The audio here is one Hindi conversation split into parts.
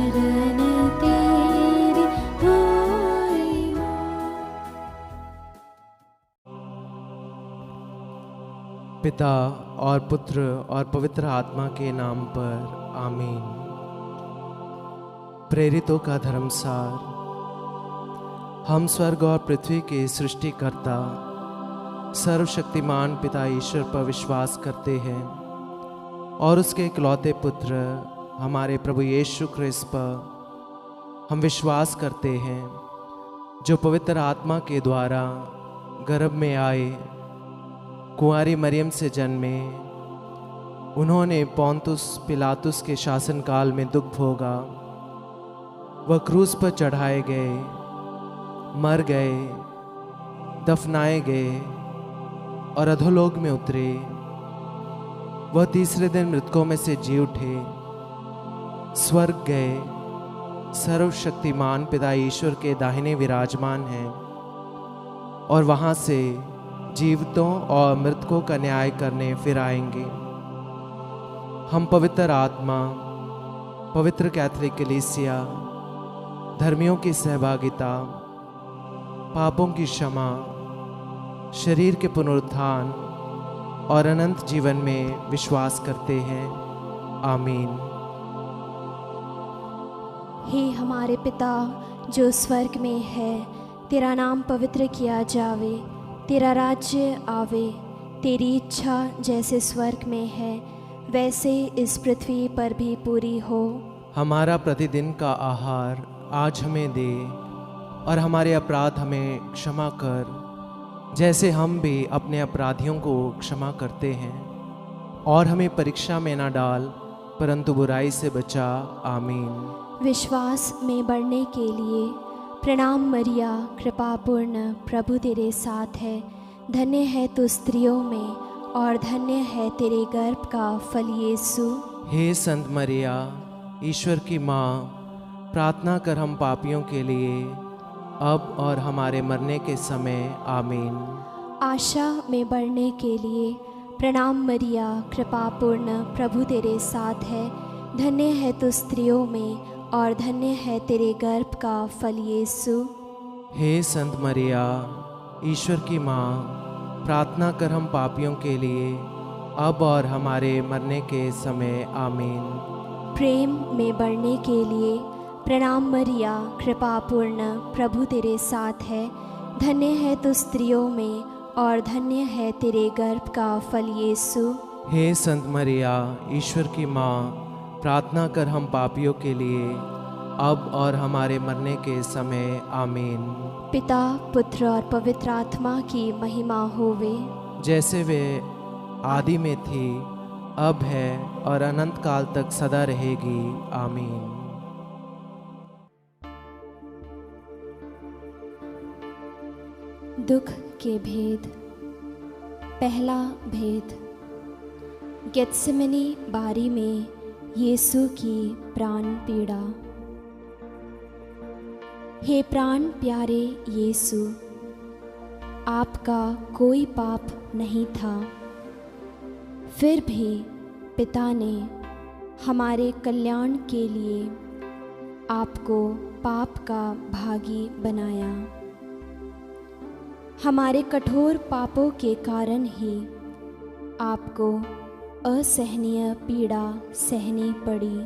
शरण तेरी होई हो। पिता और पुत्र और पवित्र आत्मा के नाम पर आमीन। प्रेरितों का धर्मसार। हम स्वर्ग और पृथ्वी के सृष्टिकर्ता सर्वशक्तिमान पिता ईश्वर पर विश्वास करते हैं और उसके इकलौते पुत्र हमारे प्रभु यीशु ख्रिस्त पर हम विश्वास करते हैं, जो पवित्र आत्मा के द्वारा गर्भ में आए, कुंवारी मरियम से जन्मे, उन्होंने पोंतुस पिलातुस के शासनकाल में दुख भोगा, वह क्रूस पर चढ़ाए गए, मर गए, दफनाए गए और अधोलोक में उतरे। वह तीसरे दिन मृतकों में से जी उठे, स्वर्ग गए, सर्वशक्तिमान पिता ईश्वर के दाहिने विराजमान हैं और वहाँ से जीवितों और मृतकों का न्याय करने फिर आएंगे। हम पवित्र आत्मा, पवित्र कैथोलिक कलीसिया, धर्मियों की सहभागिता, पापों की क्षमा, शरीर के पुनरुत्थान और अनंत जीवन में विश्वास करते हैं। आमीन। हे हमारे पिता जो स्वर्ग में है, तेरा नाम पवित्र किया जावे, तेरा राज्य आवे, तेरी इच्छा जैसे स्वर्ग में है वैसे इस पृथ्वी पर भी पूरी हो। हमारा प्रतिदिन का आहार आज हमें दे और हमारे अपराध हमें क्षमा कर, जैसे हम भी अपने अपराधियों को क्षमा करते हैं, और हमें परीक्षा में ना डाल परंतु बुराई से बचा। आमीन। विश्वास में बढ़ने के लिए प्रणाम मरिया, कृपापूर्ण प्रभु तेरे साथ है, धन्य है तू स्त्रियों में और धन्य है तेरे गर्भ का फल यीशु। हे संत मरिया, ईश्वर की माँ, प्रार्थना कर हम पापियों के लिए अब और हमारे मरने के समय। आमीन। आशा में बढ़ने के लिए प्रणाम मरिया, कृपापूर्ण प्रभु तेरे साथ है, धन्य है तू स्त्रियों में और धन्य है तेरे गर्भ का फल यीशु। हे संत मरिया, ईश्वर की माँ, प्रार्थना कर हम पापियों के लिए अब और हमारे मरने के समय। आमीन। प्रेम में बढ़ने के लिए प्रणाम मरिया, कृपापूर्ण प्रभु तेरे साथ है, धन्य है तू स्त्रियों में और धन्य है तेरे गर्भ का फल यीशु। हे संत मरिया, ईश्वर की माँ, प्रार्थना कर हम पापियों के लिए अब और हमारे मरने के समय। आमीन। पिता, पुत्र और पवित्र आत्मा की महिमा होवे, जैसे वे आदि में थी, अब है और अनंत काल तक सदा रहेगी। आमीन। दुख के भेद। पहला भेद। गेत्सेमनी बारी में यीशु की प्राण पीड़ा। हे प्राण प्यारे यीशु, आपका कोई पाप नहीं था, फिर भी पिता ने हमारे कल्याण के लिए आपको पाप का भागी बनाया। हमारे कठोर पापों के कारण ही आपको असहनीय पीड़ा सहनी पड़ी।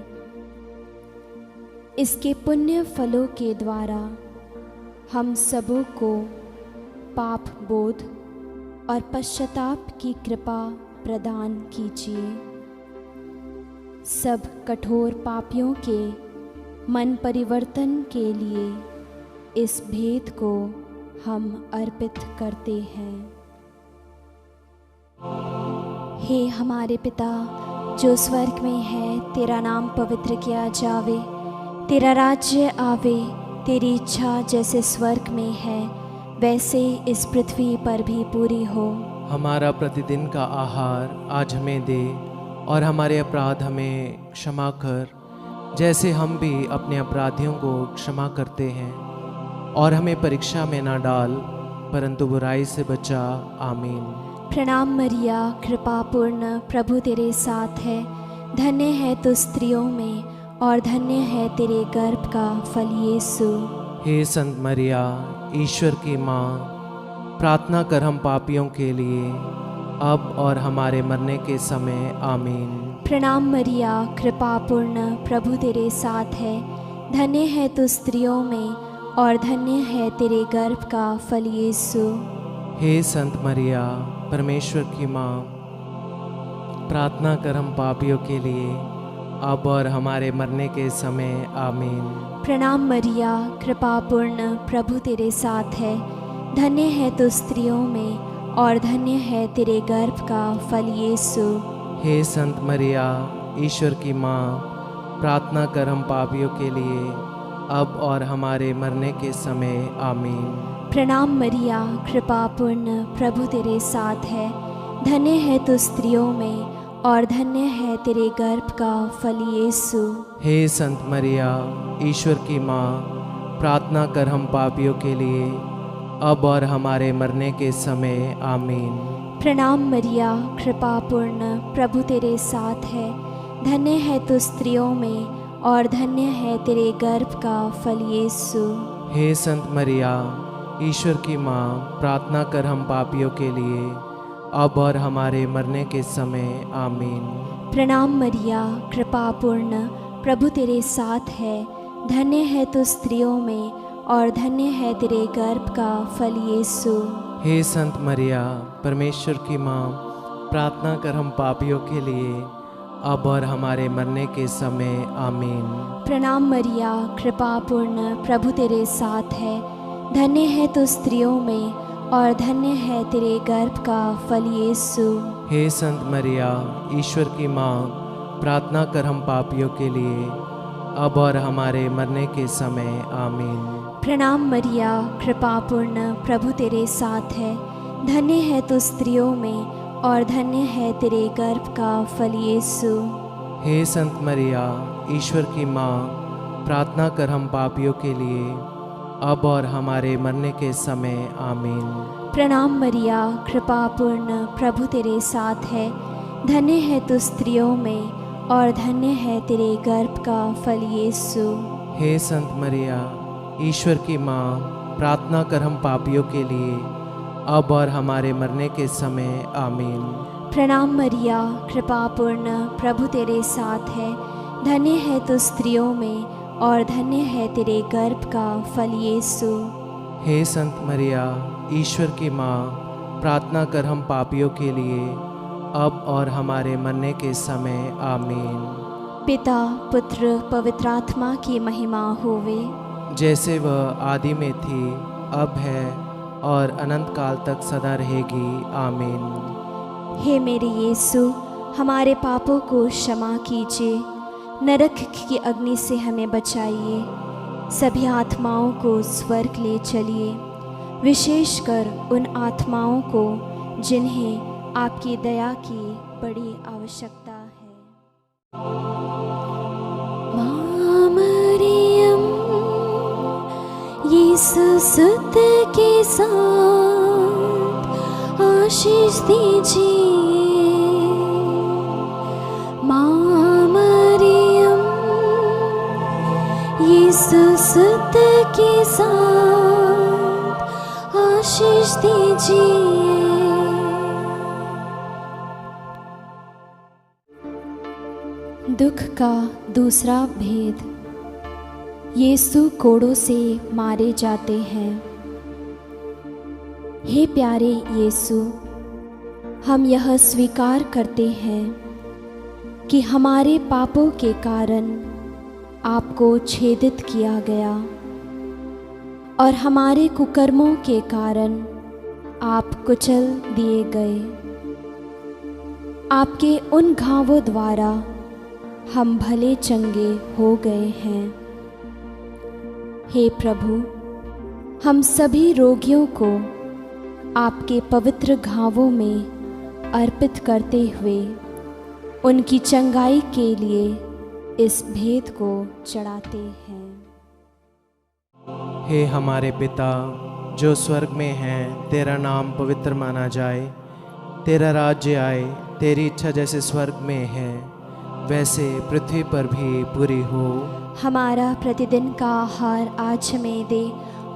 इसके पुण्य फलों के द्वारा हम सबों को पाप बोध और पश्चाताप की कृपा प्रदान कीजिए। सब कठोर पापियों के मन परिवर्तन के लिए इस भेद को हम अर्पित करते हैं। हे हमारे पिता जो स्वर्ग में है, तेरा नाम पवित्र किया जावे, तेरा राज्य आवे, तेरी इच्छा जैसे स्वर्ग में है वैसे इस पृथ्वी पर भी पूरी हो। हमारा प्रतिदिन का आहार आज हमें दे और हमारे अपराध हमें क्षमा कर, जैसे हम भी अपने अपराधियों को क्षमा करते हैं, और हमें परीक्षा में ना डाल परंतु बुराई से बचा। आमीन। प्रणाम मरिया, कृपापूर्ण प्रभु तेरे साथ है, धन्य है तू स्त्रियों में और धन्य है तेरे गर्भ का फल यीशु। हे संत मरिया, ईश्वर की माँ, प्रार्थना कर हम पापियों के लिए, अब और हमारे मरने के समय। आमीन। प्रणाम मरिया, कृपा पूर्ण, प्रभु तेरे साथ है। धन्य है तू स्त्रियों में और धन्य है तेरे गर्भ का फल यीशु। हे संत मरिया, परमेश्वर की माँ, प्रार्थना कर हम पापियों के लिए, अब और हमारे मरने के समय। आमीन। प्रणाम मरिया, कृपा पूर्ण, प्रभु तेरे साथ है। धन्य है तू स्त्रियों में और धन्य है तेरे गर्भ का फल यीशु। हे संत मरिया, ईश्वर की माँ, प्रार्थना कर हम पापियों के लिए, अब और हमारे मरने के समय। आमीन। प्रणाम मरिया, कृपा पूर्ण, प्रभु तेरे साथ है। धन्य है तू स्त्रियों में और धन्य है तेरे गर्भ का फल यीशु। हे संत मरिया, ईश्वर की माँ, प्रार्थना कर हम पापियों के लिए, अब और हमारे मरने के समय। आमीन। प्रणाम मरिया, कृपा पूर्ण, प्रभु तेरे साथ है। धन्य है तू स्त्रियों में और धन्य है तेरे गर्भ का फल यीशु। हे संत मरिया, ईश्वर की माँ, प्रार्थना कर हम पापियों के लिए, अब और हमारे मरने के समय। आमीन। प्रणाम मरिया, कृपा पूर्ण, प्रभु तेरे साथ है। धन्य है तू स्त्रियों में और धन्य है तेरे गर्भ का फल यीशु। हे संत मरिया, परमेश्वर की माँ, प्रार्थना कर हम पापियों के लिए, अब और हमारे मरने के समय। आमीन। प्रणाम मरिया, कृपा पूर्ण, प्रभु तेरे साथ है। धन्य है तू स्त्रियों में और धन्य है तेरे गर्भ का फल यीशु। हे संत मरिया, ईश्वर की माँ, प्रार्थना कर हम पापियों के लिए, अब और हमारे मरने के समय। आमीन। प्रणाम मरिया, कृपा पूर्ण, प्रभु तेरे साथ है। धन्य है तू स्त्रियों में और धन्य है तेरे गर्भ का फल यीशु। हे संत मरिया, ईश्वर की माँ, प्रार्थना कर हम पापियों के लिए, अब और हमारे मरने के समय। आमीन। प्रणाम मरिया, कृपा पूर्ण, प्रभु तेरे साथ है। धन्य है तू स्त्रियों में और धन्य है तेरे गर्भ का फल यीशु। हे संत मरिया, ईश्वर की माँ, प्रार्थना कर हम पापियों के लिए, अब और हमारे मरने के समय। आमीन। प्रणाम मरिया, कृपा पूर्ण, प्रभु तेरे साथ है। धन्य है तू स्त्रियों में और धन्य है तेरे गर्भ का फल यीशु। हे संत मरिया, ईश्वर की माँ, प्रार्थना कर हम पापियों के लिए, अब और हमारे मरने के समय। आमीन। पिता, पुत्र, पवित्र आत्मा की महिमा होवे, जैसे वह आदि में थी, अब है और अनंत काल तक सदा रहेगी। आमीन। हे मेरे यीशु, हमारे पापों को क्षमा कीजिए, नरक की अग्नि से हमें बचाइए, सभी आत्माओं को स्वर्ग ले चलिए, विशेषकर उन आत्माओं को जिन्हें आपकी दया की बड़ी आवश्यकता है। माँ मरियम, यीशु सुत के साथ आशीष दीजिए। माँ मरियम, यीशु सुत के साथ आशीष दीजिए। दुख का दूसरा भेद। यीशु कोड़ों से मारे जाते हैं। हे प्यारे यीशु, हम यह स्वीकार करते हैं कि हमारे पापों के कारण आपको छेदित किया गया और हमारे कुकर्मों के कारण आप कुचल दिए गए। आपके उन घावों द्वारा हम भले चंगे हो गए हैं। हे प्रभु, हम सभी रोगियों को आपके पवित्र घावों में अर्पित करते हुए उनकी चंगाई के लिए इस भेद को चढ़ाते हैं। हे हमारे पिता जो स्वर्ग में है, तेरा नाम पवित्र माना जाए, तेरा राज्य आए, तेरी इच्छा जैसे स्वर्ग में है वैसे पृथ्वी पर भी पूरी हो। हमारा प्रतिदिन का आहार आज हमें दे,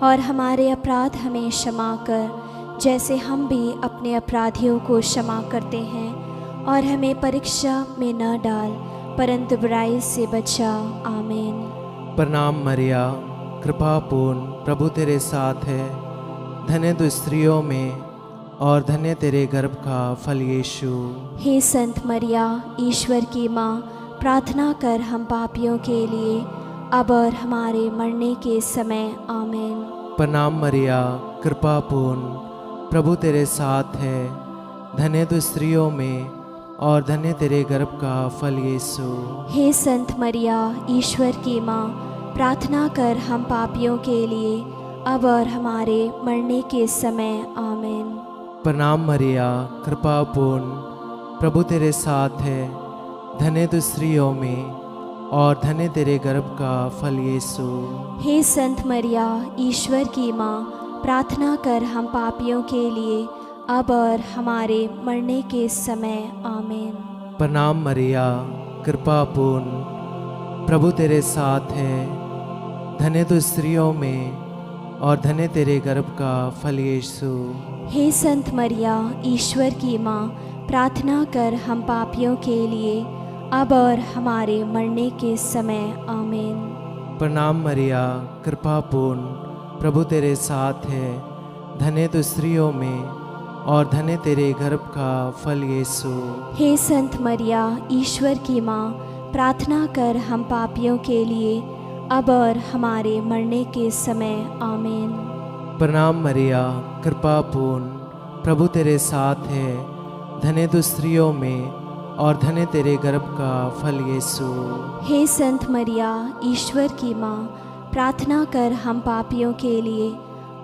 और हमारे अपराध हमें क्षमा कर, जैसे हम भी अपने अपराधियों को क्षमा करते हैं। और हमें परीक्षा में न डाल, परंतु बुराई से बचा। आमीन। प्रणाम मरिया, कृपा पूर्ण, प्रभु तेरे साथ है। धन्य तू स्त्रियों में और धन्य तेरे गर्भ का फल यीशु। हे संत मरिया, ईश्वर की माँ, प्रार्थना कर हम पापियों के लिए, अब और हमारे मरने के समय। आमीन। प्रणाम मरिया, कृपा पूर्ण, प्रभु तेरे साथ है। धन्य तू स्त्रियों में और धन्य तेरे गर्भ का फल यीशु। हे संत मरिया, ईश्वर की माँ, प्रार्थना कर हम पापियों के लिए, अब और हमारे मरने के समय। आमीन। प्रणाम मरिया, कृपा पूर्ण, प्रभु तेरे साथ है। धन्य तू स्त्रियों में और धन्य तेरे गर्भ का फल यीशु। हे संत मरिया, ईश्वर की माँ, प्रार्थना कर हम पापियों के लिए, अब और हमारे मरने के समय। आमीन। प्रणाम मरिया, कृपा पूर्ण, प्रभु तेरे साथ है। धन्य तू स्त्रियों में और धन्य तेरे गर्भ का फल यीशु। हे संत मरिया, ईश्वर की माँ, प्रार्थना कर हम पापियों के लिए, अब और हमारे मरने के समय। आमीन। प्रणाम मरिया, कृपा पूर्ण, प्रभु तेरे साथ है। धन्य तू स्त्रियों में और धन्य तेरे गर्भ का फल यीशु। हे संत मरिया, ईश्वर की माँ, प्रार्थना कर हम पापियों के लिए, अब और हमारे मरने के समय। आमीन। प्रणाम मरिया, कृपा पूर्ण, प्रभु तेरे साथ है। धन्य तू स्त्रियों में और धन्य तेरे गर्भ का फल यीशु। हे संत मरिया, ईश्वर की माँ, प्रार्थना कर हम पापियों के लिए,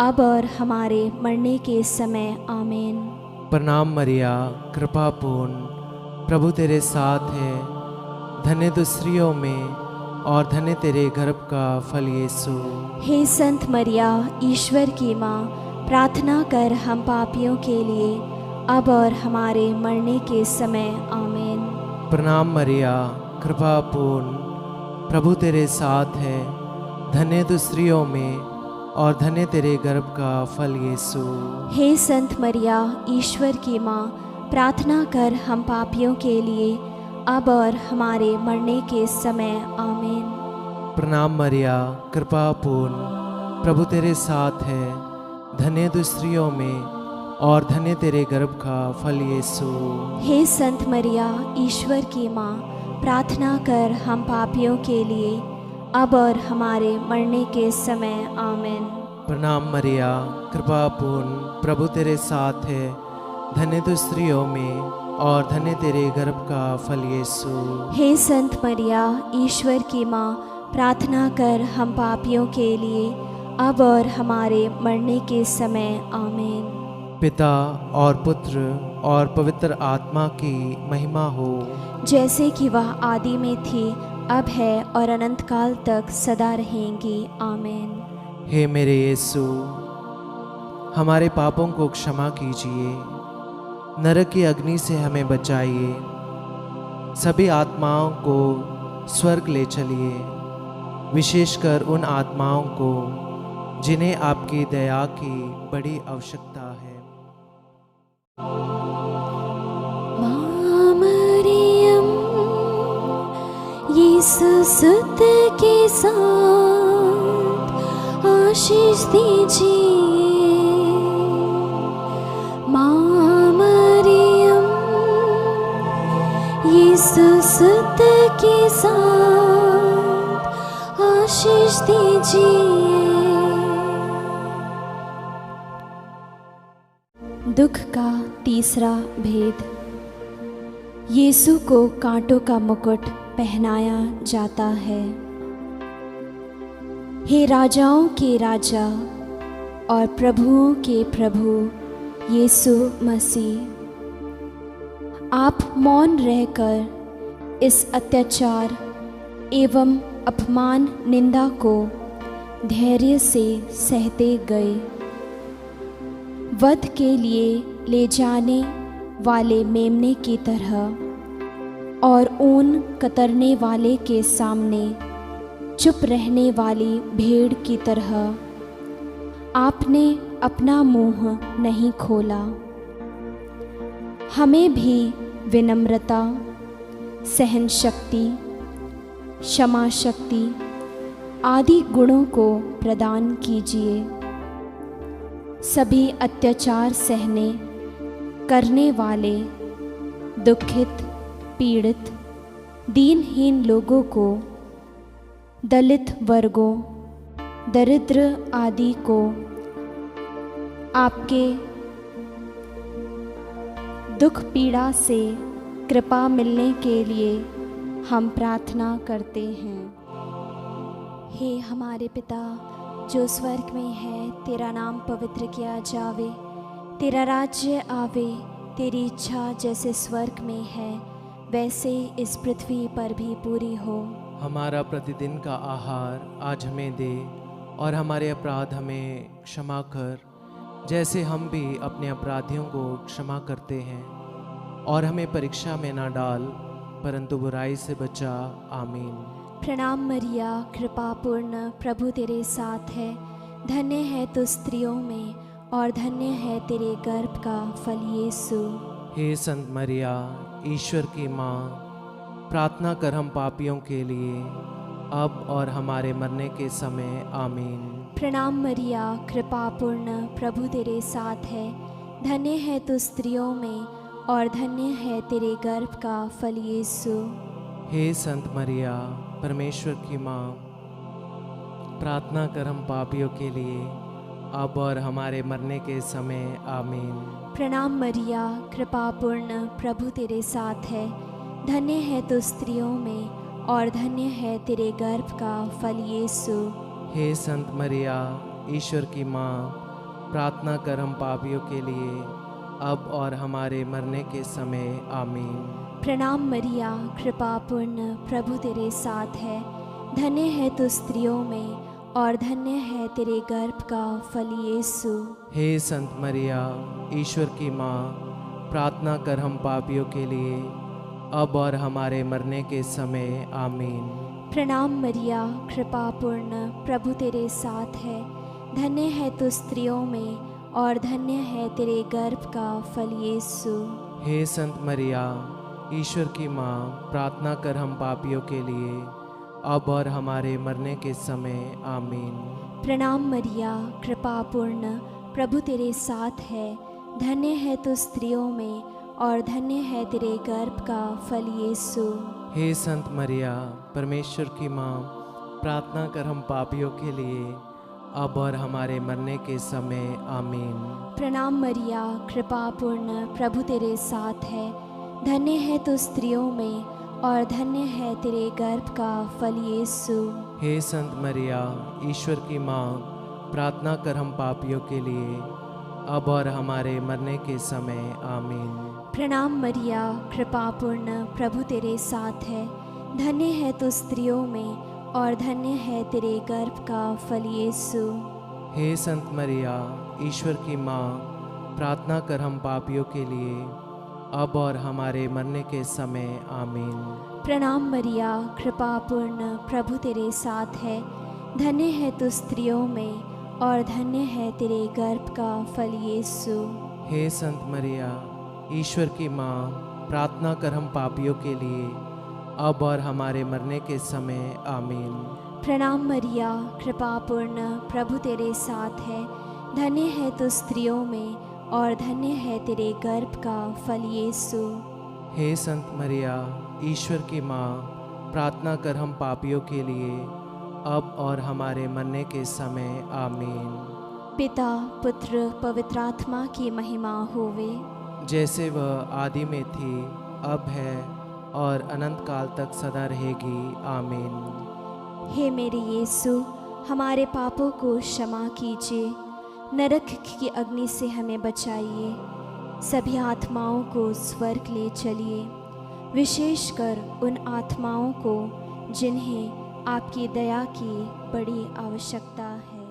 अब और हमारे मरने के समय। आमीन। प्रणाम मरिया, कृपा पूर्ण, प्रभु तेरे साथ है। धन्य तू स्त्रियों में और धन्य तेरे गर्भ का फल यीशु। हे संत मरिया, ईश्वर की माँ, प्रार्थना कर हम पापियों के लिए, अब और हमारे मरने के समय। आमीन। प्रणाम मरिया, कृपा पूर्ण, प्रभु तेरे साथ है। धन्य तू स्त्रियों में और धन्य तेरे गर्भ का फल यीशु। हे संत मरिया, ईश्वर की माँ, प्रार्थना कर हम पापियों के लिए, अब और हमारे मरने के समय। आमीन। प्रणाम मरिया, कृपा पूर्ण, प्रभु तेरे साथ है। धन्य तू स्त्रियों में और धन्य तेरे गर्भ का फल यीशु। हे संत मरिया, ईश्वर की माँ, प्रार्थना कर हम पापियों के लिए, अब और हमारे मरने के समय। आमीन। प्रणाम मरिया, कृपा पूर्ण, प्रभु तेरे साथ है। धन्य तू स्त्रियों में और धन्य तेरे गर्भ का फल यीशु। हे संत मरिया, ईश्वर की माँ, प्रार्थना कर हम पापियों के लिए, अब और हमारे मरने के समय। आमीन। पिता और पुत्र और पवित्र आत्मा की महिमा हो, जैसे कि वह आदि में थी, अब है और अनंत काल तक सदा रहेंगी। आमीन। हे मेरे यीशु, हमारे पापों को क्षमा कीजिए, नरक की अग्नि से हमें बचाइए, सभी आत्माओं को स्वर्ग ले चलिए, विशेषकर उन आत्माओं को जिन्हें आपकी दया की बड़ी आवश्यकता है। माँ मरियम, यीशु सुत के साथ आशीष दीजिए। माँ मरियम, यीशु सुत के साथ आशीष दीजिए। दुख का तीसरा भेद। यीशु को कांटों का मुकुट पहनाया जाता है। हे राजाओं के राजा और प्रभुओं के प्रभु यीशु मसीह, आप मौन रहकर इस अत्याचार एवं अपमान निंदा को धैर्य से सहते गए। वध के लिए ले जाने वाले मेमने की तरह और ऊन कतरने वाले के सामने चुप रहने वाली भेड़ की तरह आपने अपना मुंह नहीं खोला। हमें भी विनम्रता, सहन शक्ति, क्षमा शक्ति आदि गुणों को प्रदान कीजिए। सभी अत्याचार सहने करने वाले, दुखित, पीड़ित, दीनहीन लोगों को, दलित वर्गों, दरिद्र आदि को आपके दुख पीड़ा से कृपा मिलने के लिए हम प्रार्थना करते हैं। हे हमारे पिता जो स्वर्ग में है, तेरा नाम पवित्र किया जावे, तेरा राज्य आवे, तेरी इच्छा जैसे स्वर्ग में है वैसे इस पृथ्वी पर भी पूरी हो। हमारा प्रतिदिन का आहार आज हमें दे, और हमारे अपराध हमें क्षमा कर जैसे हम भी अपने अपराधियों को क्षमा करते हैं, और हमें परीक्षा में ना डाल परंतु बुराई से बचा। आमीन। प्रणाम मरिया, कृपा पूर्ण, प्रभु तेरे साथ है, धन्य है तू स्त्रियों में और धन्य है तेरे गर्भ का फल यीशु। हे संत मरिया, ईश्वर की माँ, प्रार्थना कर हम पापियों के लिए अब और हमारे मरने के समय। आमीन। प्रणाम मरिया, कृपा पूर्ण, प्रभु तेरे साथ है, धन्य है तू स्त्रियों में और धन्य है तेरे गर्भ का फल यीशु। हे संत मरिया, परमेश्वर की माँ, प्रार्थना कर हम पापियों के लिए अब और हमारे मरने के समय। आमीन। प्रणाम मरिया, कृपा पूर्ण, प्रभु तेरे साथ है, धन्य है तू स्त्रियों में और धन्य है तेरे गर्भ का फल यीशु। हे संत मरिया, ईश्वर की माँ, प्रार्थना कर हम पापियों के लिए अब और हमारे मरने के समय। आमीन। प्रणाम मरिया, कृपा पूर्ण, प्रभु तेरे साथ है, धन्य है तू स्त्रियों में और धन्य है तेरे गर्भ का फल यीशु। हे संत मरिया, ईश्वर की माँ, प्रार्थना कर हम पापियों के लिए अब और हमारे मरने के समय। आमीन। प्रणाम मरिया, कृपा पूर्ण, प्रभु तेरे साथ है, धन्य है तू स्त्रियों में और धन्य है तेरे गर्भ का फल यीशु। हे संत मरिया, ईश्वर की माँ, प्रार्थना कर हम पापियों के लिए अब और हमारे मरने के समय। आमीन। प्रणाम मरिया, कृपा पूर्ण, प्रभु तेरे साथ है, धन्य है तू स्त्रियों में और धन्य है तेरे गर्भ का फल यीशु। हे संत मरिया, परमेश्वर की माँ, प्रार्थना कर हम पापियों के लिए अब और हमारे मरने के समय। आमीन। प्रणाम मरिया, कृपा पूर्ण, प्रभु तेरे साथ है, धन्य है तू स्त्रियों में और धन्य है तेरे गर्भ का फल यीशु। हे संत मरिया, ईश्वर की माँ, प्रार्थना कर हम पापियों के लिए अब और हमारे मरने के समय। आमीन। प्रणाम मरिया, कृपा पूर्ण, प्रभु तेरे साथ है, धन्य है तू स्त्रियों में और धन्य है तेरे गर्भ का फल यीशु। हे संत मरिया, ईश्वर की माँ, प्रार्थना कर हम पापियों के लिए अब और हमारे मरने के समय। आमीन। प्रणाम मरिया, कृपा पूर्ण, प्रभु तेरे साथ है, धन्य है तू स्त्रियों में और धन्य है तेरे गर्भ का फल यीशु। हे संत मरिया, ईश्वर की माँ, प्रार्थना कर हम पापियों के लिए अब और हमारे मरने के समय। आमीन। प्रणाम मरिया, कृपा पूर्ण, प्रभु तेरे साथ है, धन्य है तू स्त्रियों में और धन्य है तेरे गर्भ का फल यीशु। हे संत मरिया, ईश्वर की माँ, प्रार्थना कर हम पापियों के लिए अब और हमारे मरने के समय। आमीन। पिता, पुत्र, पवित्र आत्मा की महिमा होवे, जैसे वह आदि में थी, अब है और अनंत काल तक सदा रहेगी। आमीन। हे मेरे यीशु, हमारे पापों को क्षमा कीजिए, नरक की अग्नि से हमें बचाइए, सभी आत्माओं को स्वर्ग ले चलिए, विशेषकर उन आत्माओं को जिन्हें आपकी दया की बड़ी आवश्यकता है।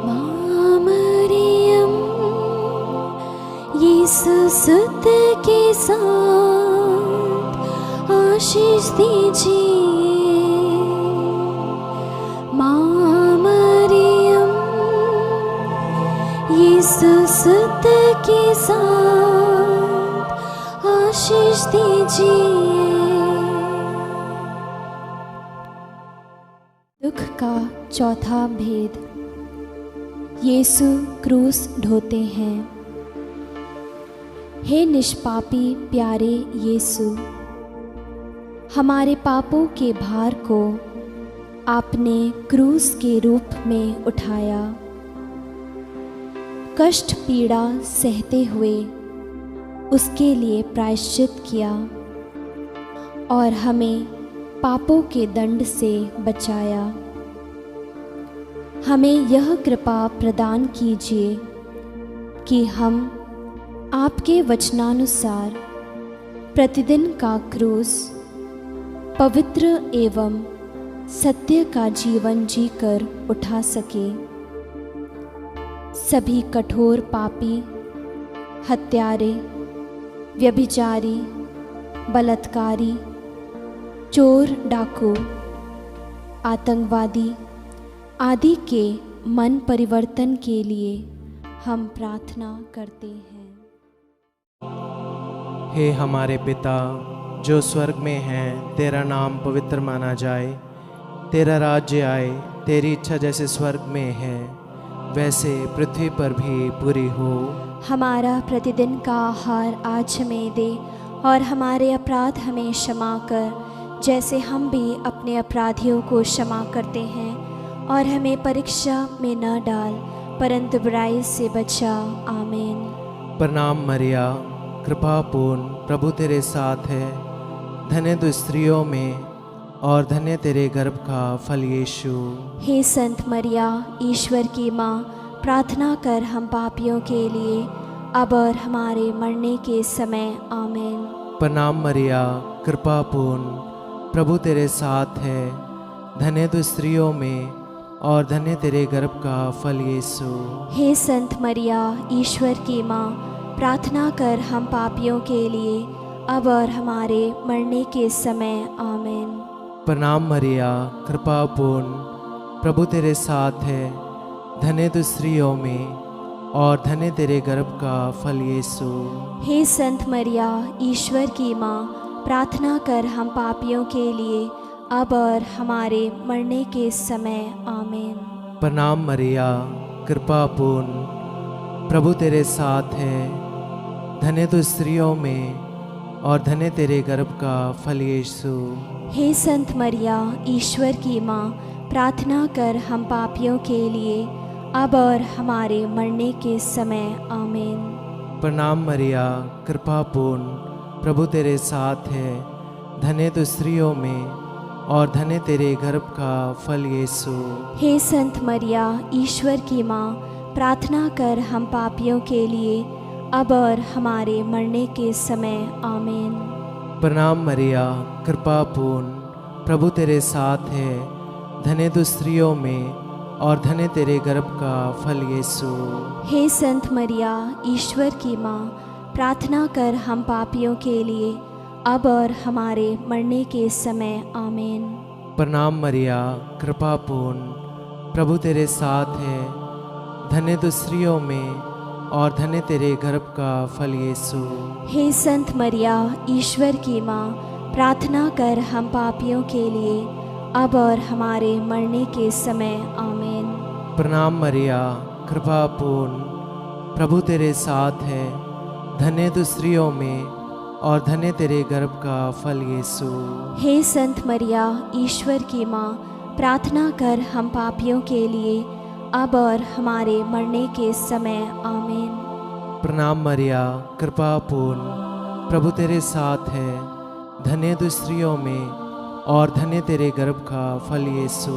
माँ मरियम, ये यीशु सुत के साथ आशीष दीजिए। माँ मरियम यीशु सुत के साथ आशीष दीजिए। दुख का चौथा भेद। यीशु क्रूस ढोते हैं। हे निष्पापी प्यारे यीशु, हमारे पापों के भार को आपने क्रूस के रूप में उठाया। कष्ट पीड़ा सहते हुए उसके लिए प्रायश्चित किया और हमें पापों के दंड से बचाया। हमें यह कृपा प्रदान कीजिए कि हम आपके वचनानुसार प्रतिदिन का क्रूस पवित्र एवं सत्य का जीवन जीकर उठा सके। सभी कठोर पापी, हत्यारे, व्यभिचारी, बलात्कारी, चोर, डाकू, आतंकवादी आदि के मन परिवर्तन के लिए हम प्रार्थना करते हैं। हे हमारे पिता जो स्वर्ग में है, तेरा नाम पवित्र माना जाए। तेरा राज्य आए, तेरी इच्छा जैसे स्वर्ग में है वैसे पृथ्वी पर भी पूरी हो। हमारा प्रतिदिन का आहार आज हमें दे और हमारे अपराध हमें क्षमा कर, जैसे हम भी अपने अपराधियों को क्षमा करते हैं। और हमें परीक्षा में न डाल, परंतु बुराई से बचा। आमीन। प्रणाम मरिया, कृपा पूर्ण, प्रभु तेरे साथ है। धन्य तू स्त्रियों में और धन्य तेरे गर्भ का फल यीशु। हे संत मरिया, ईश्वर की माँ, प्रार्थना कर हम पापियों के लिए अब और हमारे मरने के समय। आमीन। प्रणाम मरिया, कृपा पूर्ण, प्रभु तेरे साथ है। धन्य तू स्त्रियों में और धन्य तेरे गर्भ का फल यीशु। हे संत मरिया, ईश्वर की माँ, प्रार्थना कर हम पापियों के लिए अब और हमारे मरने के समय। आमीन। प्रणाम मरिया, कृपा पूर्ण, प्रभु तेरे साथ है। धन्य तू स्त्रियों में और धन्य तेरे गर्भ का फल यीशु। हे संत मरिया, ईश्वर की माँ, प्रार्थना कर हम पापियों के लिए अब और हमारे मरने के समय। आमीन। प्रणाम मरिया, कृपा पूर्ण, प्रभु तेरे साथ है। धन्य तू स्त्रियों में और धन्य तेरे गर्भ का फल यीशु। हे संत मरिया, ईश्वर की माँ, प्रार्थना कर हम पापियों के लिए अब और हमारे मरने के समय। आमीन। प्रणाम मरिया, कृपा पूर्ण, प्रभु तेरे साथ है। धन्य तू स्त्रियों में और धन्य तेरे गर्भ का फल यीशु। हे संत मरिया, ईश्वर की माँ, प्रार्थना कर हम पापियों के लिए अब और हमारे मरने के समय। आमीन। प्रणाम मरिया, कृपा पूर्ण, प्रभु तेरे साथ है। धन्य तू स्त्रियों में और धन्य तेरे गर्भ का फल यीशु। हे संत मरिया, ईश्वर की माँ, प्रार्थना कर हम पापियों के लिए अब और हमारे मरने के समय। आमीन। प्रणाम मरिया, कृपा पूर्ण, प्रभु तेरे साथ है। धन्य तू स्त्रियों में और धन्य तेरे गर्भ का फल यीशु। हे संत मरिया, ईश्वर की माँ, प्रार्थना कर हम पापियों के लिए अब और हमारे मरने के समय। आमीन। प्रणाम मरिया, कृपा पूर्ण, प्रभु तेरे साथ है। धन्य तू स्त्रियों में और धन्य तेरे गर्भ का फल यीशु। हे संत मरिया, ईश्वर की माँ, प्रार्थना कर हम पापियों के लिए अब और हमारे मरने के समय। आमीन। प्रणाम मरिया, कृपा पूर्ण, प्रभु तेरे साथ है। धन्य तू स्त्रियों में और धन्य तेरे गर्भ का फल यीशु।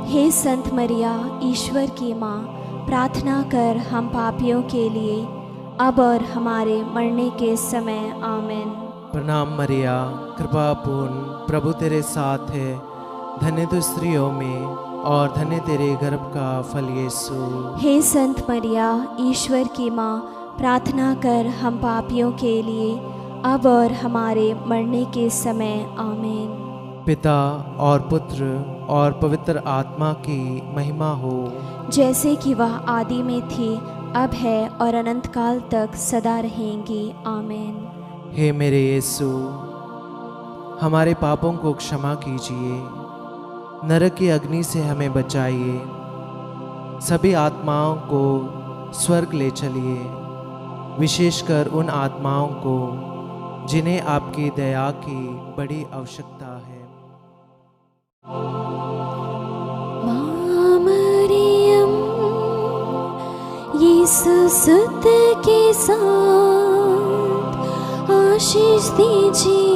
हे संत मरिया, ईश्वर की माँ, प्रार्थना कर हम पापियों के लिए अब और हमारे मरने के समय। आमीन। प्रणाम मरिया, कृपा पूर्ण, प्रभु तेरे साथ है। धन्य तू स्त्रियों में और धन्य तेरे गर्भ का फल यीशु। हे संत मरिया, ईश्वर की माँ, प्रार्थना कर हम पापियों के लिए अब और हमारे मरने के समय आमीन। पिता और पुत्र और पवित्र आत्मा की महिमा हो, जैसे कि वह आदि में थी, अब है और अनंत काल तक सदा रहेंगी आमीन। हे मेरे यीशु, हमारे पापों को क्षमा कीजिए, नरक की अग्नि से हमें बचाइए, सभी आत्माओं को स्वर्ग ले चलिए, विशेषकर उन आत्माओं को जिन्हें आपकी दया की बड़ी आवश्यकता है। माँ मरियम यीशु सुत के साथ आशीष दीजिए।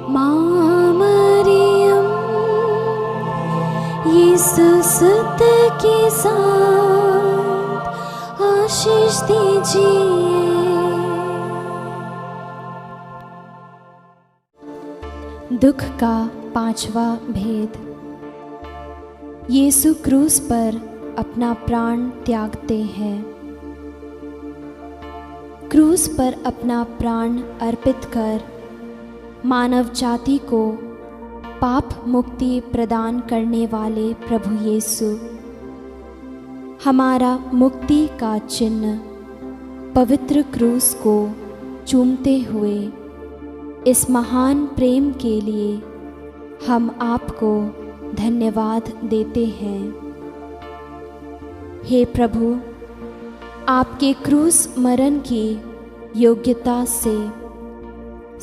माँ मरियम यीशु सुत के साथ आशीष दीजिए। दुख का पांचवा भेद। यीशु क्रूस पर अपना प्राण त्यागते हैं। क्रूस पर अपना प्राण अर्पित कर मानव जाति को पाप मुक्ति प्रदान करने वाले प्रभु यीशु हमारा मुक्ति का चिन्ह पवित्र क्रूस को चूमते हुए इस महान प्रेम के लिए हम आपको धन्यवाद देते हैं। हे प्रभु, आपके क्रूस मरण की योग्यता से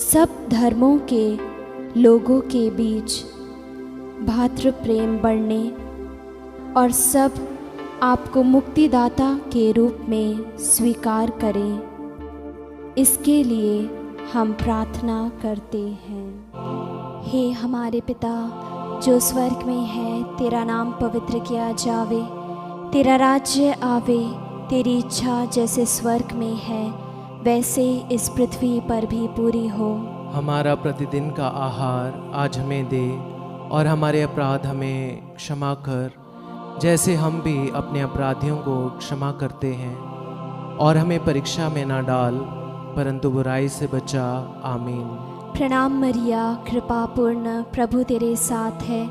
सब धर्मों के लोगों के बीच भातृ प्रेम बढ़ने और सब आपको मुक्तिदाता के रूप में स्वीकार करें, इसके लिए हम प्रार्थना करते हैं। हे हमारे पिता जो स्वर्ग में है, तेरा नाम पवित्र किया जावे, तेरा राज्य आवे, तेरी इच्छा जैसे स्वर्ग में है वैसे इस पृथ्वी पर भी पूरी हो। हमारा प्रतिदिन का आहार आज हमें दे और हमारे अपराध हमें क्षमा कर, जैसे हम भी अपने अपराधियों को क्षमा करते हैं, और हमें परीक्षा में ना डाल परंतु बुराई से बचा। आमीन। प्रणाम मरिया, कृपा पूर्ण, प्रभु तेरे साथ है,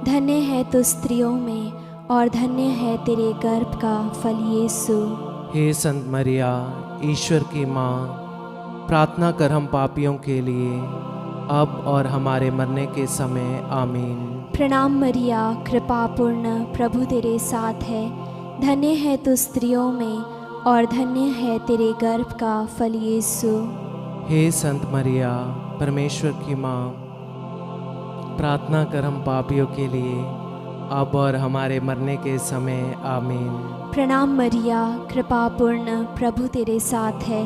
धन्य है तू स्त्रियों में और धन्य है तेरे गर्भ का फल यीशु। हे संत मरिया, ईश्वर की माँ, प्रार्थना कर हम पापियों के लिए अब और हमारे मरने के समय। आमीन। प्रणाम मरिया, कृपा पूर्ण, प्रभु तेरे साथ है, धन्य है तू स्त्रियों में और धन्य है तेरे गर्भ का फल यीशु। हे संत मरिया, परमेश्वर की माँ, प्रार्थना कर हम पापियों के लिए अब और हमारे मरने के समय। आमीन। प्रणाम मरिया, कृपा पूर्ण, प्रभु तेरे साथ है,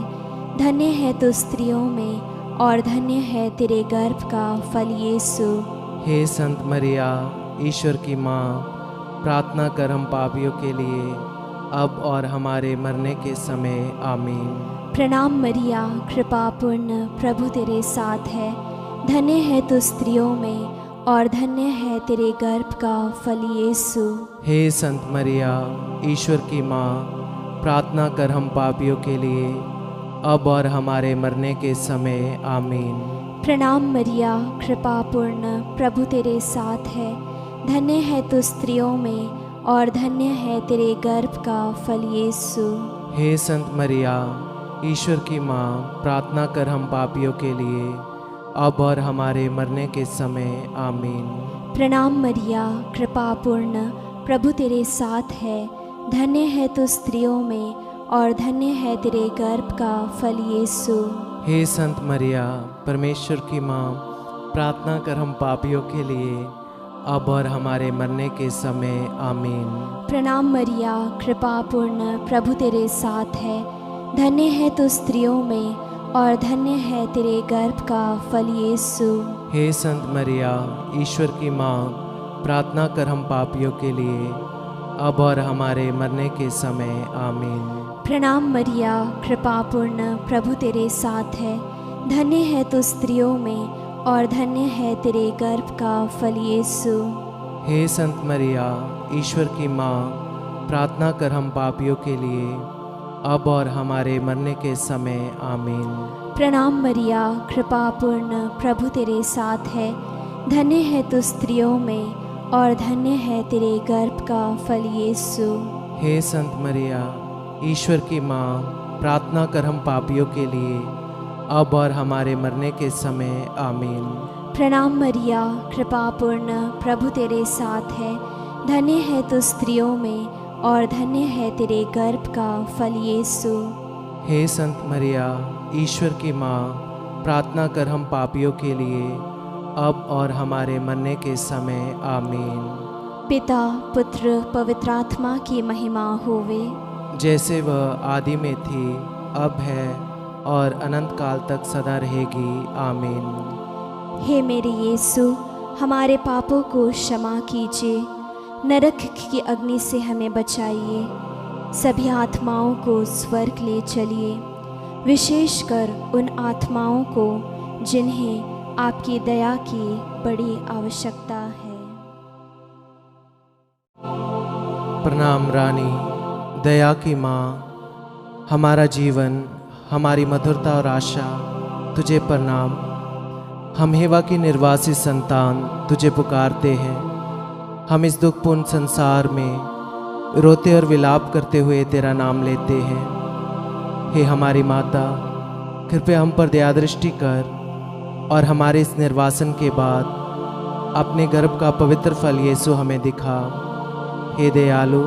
धन्य है तू स्त्रियों में और धन्य है तेरे गर्भ का फल यीशु। हे संत मरिया, ईश्वर की माँ, प्रार्थना कर हम पापियों के लिए अब और हमारे मरने के समय। आमीन। प्रणाम मरिया, कृपा पूर्ण, प्रभु तेरे साथ है, धन्य है तू स्त्रियों में और धन्य है तेरे गर्भ का फल यीशु। हे संत मरिया, ईश्वर की माँ, प्रार्थना कर हम पापियों के लिए अब और हमारे मरने के समय। आमीन। प्रणाम मरिया, कृपा पूर्ण, प्रभु तेरे साथ है, धन्य है तू स्त्रियों में और धन्य है तेरे गर्भ का फल यीशु। हे संत मरिया, ईश्वर की माँ, प्रार्थना कर हम पापियों के लिए अब और हमारे मरने के समय। आमीन। प्रणाम मरिया, कृपा पूर्ण, प्रभु तेरे साथ है, धन्य है तू स्त्रियों में और धन्य है तेरे गर्भ का फल यीशु। हे संत मरिया, परमेश्वर की माँ, प्रार्थना कर हम पापियों के लिए अब और हमारे मरने के समय। आमीन। प्रणाम मरिया, कृपा पूर्ण, प्रभु तेरे साथ है, धन्य है तू स्त्रियों में और धन्य है तेरे गर्भ का फल यीशु। हे संत मरिया, ईश्वर की माँ, प्रार्थना कर हम पापियों के लिए अब और हमारे मरने के समय। आमीन। प्रणाम मरिया, कृपा पूर्ण, प्रभु तेरे साथ है, धन्य है तू स्त्रियों में और धन्य है तेरे गर्भ का फल यीशु। हे संत मरिया, ईश्वर की माँ, प्रार्थना कर हम पापियों के लिए, अब और हमारे मरने के समय। आमीन। प्रणाम मरिया, कृपा पूर्ण, प्रभु तेरे साथ है। धन्य है तू स्त्रियों में और धन्य है तेरे गर्भ का फल यीशु। हे संत मरिया, ईश्वर की माँ, प्रार्थना कर हम पापियों के लिए, अब और हमारे मरने के समय। आमीन। प्रणाम मरिया, कृपा पूर्ण, प्रभु तेरे साथ है। धन्य है तू स्त्रियों में और धन्य है तेरे गर्भ का फल यीशु। हे संत मरिया, ईश्वर की माँ, प्रार्थना कर हम पापियों के लिए, अब और हमारे मरने के समय। आमीन। पिता, पुत्र, पवित्र आत्मा की महिमा होवे, जैसे वह आदि में थी, अब है और अनंत काल तक सदा रहेगी। आमीन। हे मेरे यीशु, हमारे पापों को क्षमा कीजिए, नरक की अग्नि से हमें बचाइए, सभी आत्माओं को स्वर्ग ले चलिए, विशेषकर उन आत्माओं को जिन्हें आपकी दया की बड़ी आवश्यकता है। प्रणाम रानी, दया की माँ, हमारा जीवन, हमारी मधुरता और आशा तुझे प्रणाम। हम हेवा की निर्वासी संतान तुझे पुकारते हैं। हम इस दुखपूर्ण संसार में रोते और विलाप करते हुए तेरा नाम लेते हैं। हे हमारी माता, कृपया हम पर दया दृष्टि कर और हमारे इस निर्वासन के बाद अपने गर्भ का पवित्र फल यीशु हमें दिखा। हे दयालु,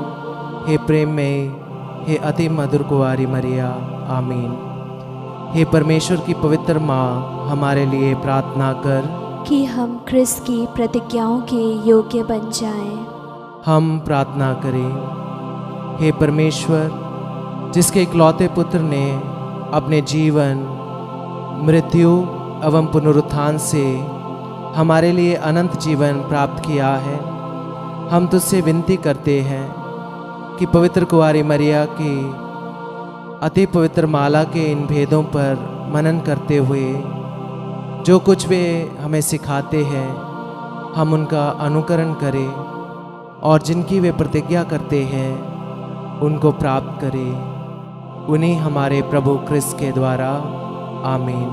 हे प्रेम में, हे अति मधुर कुंवारी मरिया। आमीन। हे परमेश्वर की पवित्र माँ, हमारे लिए प्रार्थना कर कि हम क्रिस्त की प्रतिज्ञाओं के योग्य बन जाएं। हम प्रार्थना करें। हे परमेश्वर, जिसके इकलौते पुत्र ने अपने जीवन, मृत्यु एवं पुनरुत्थान से हमारे लिए अनंत जीवन प्राप्त किया है, हम तुझसे विनती करते हैं कि पवित्र कुंवारी मरिया की अति पवित्र माला के इन भेदों पर मनन करते हुए जो कुछ वे हमें सिखाते हैं, हम उनका अनुकरण करें और जिनकी वे प्रतिज्ञा करते हैं उनको प्राप्त करें। उन्हीं हमारे प्रभु क्रिस्त के द्वारा। आमीन।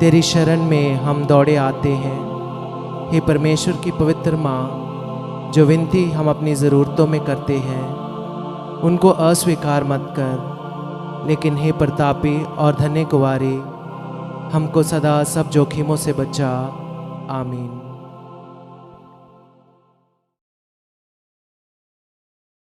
तेरी शरण में हम दौड़े आते हैं। हे परमेश्वर की पवित्र माँ, जो विनती हम अपनी ज़रूरतों में करते हैं उनको अस्वीकार मत कर, लेकिन हे प्रतापी और धन्य कुंवारी, हमको सदा सब जोखिमों से बचा। आमीन।